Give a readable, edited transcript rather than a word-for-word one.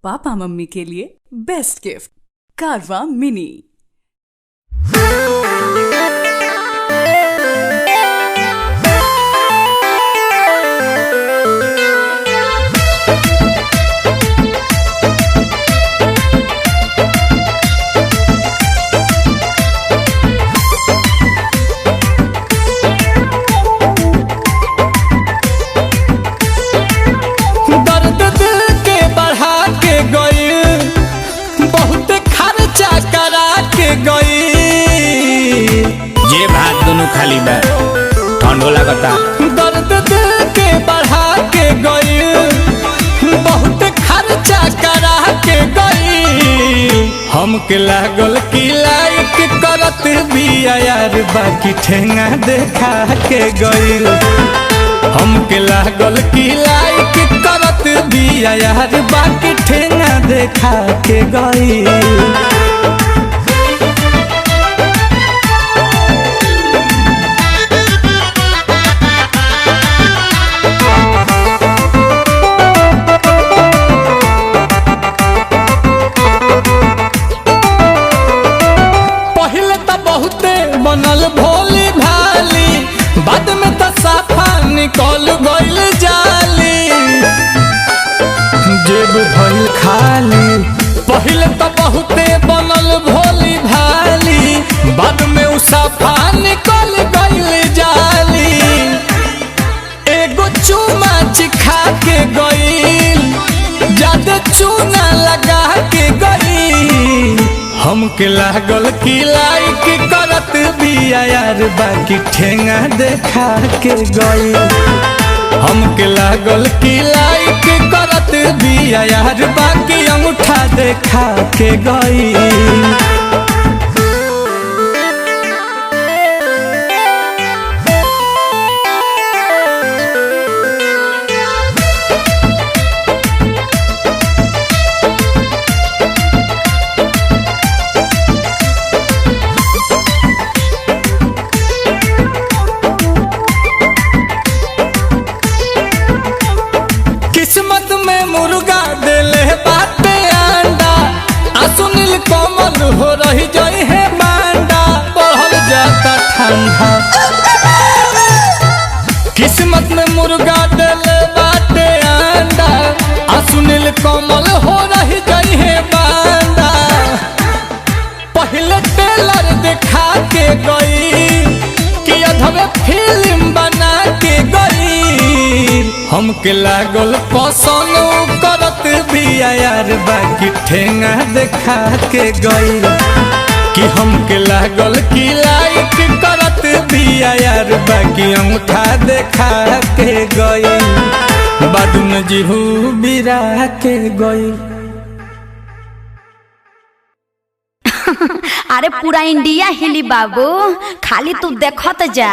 Papa mummy के लिए best gift कारवा मिनी। ये भात दोनों खाली बा ठंडो लगता। दर्द दिल के बढ़ा के गई, बहुत खर्चा करा के गई। हमके लागल की लाइक करत भी यार, बाकी ठेंगा देखा के गई। हमके लागल की लाइक करत भी यार, बाकी ठेंगा देखा के गई। बनल भोली भाली, बाद में तो साफा निकल गइल जाली। जेब भइल खाली, पहले तो बहुते बनल भोली भाली, बाद में उ साफा निकल गइल जाली। एगो चूमा चिखा के गइल, ज्यादा चूना लगा के गइल। हमके लागल की लाइक करत भी यार, बाकी ठेंगा देखा के गई। हमके लागल की लाइक करत भी यार, बाकी अंगूठा देखा के गई। किस्मत में मुर्गा देले बाटे अंडा, सुनील कोमल हो रही जाई है मांडा, बढ़ल जाता ठंडा। किस्मत में मुर्गा देले बाटे अंडा, सुनील कोमल हो रही जाई है मांडा। पहले टेलर दिखा के गई, कि अधवे फिल्म बना के गई। हमके लागल पसंद करत भी यार, बाकी ठेंगा देखा के गई। कि हमके लागल की लाइक करत भी यार, बाकी अंगूठा देखा के गई। बाद में जीहू बिरा के गई। अरे पूरा इंडिया हिली बाबू, खाली तू देखत जा।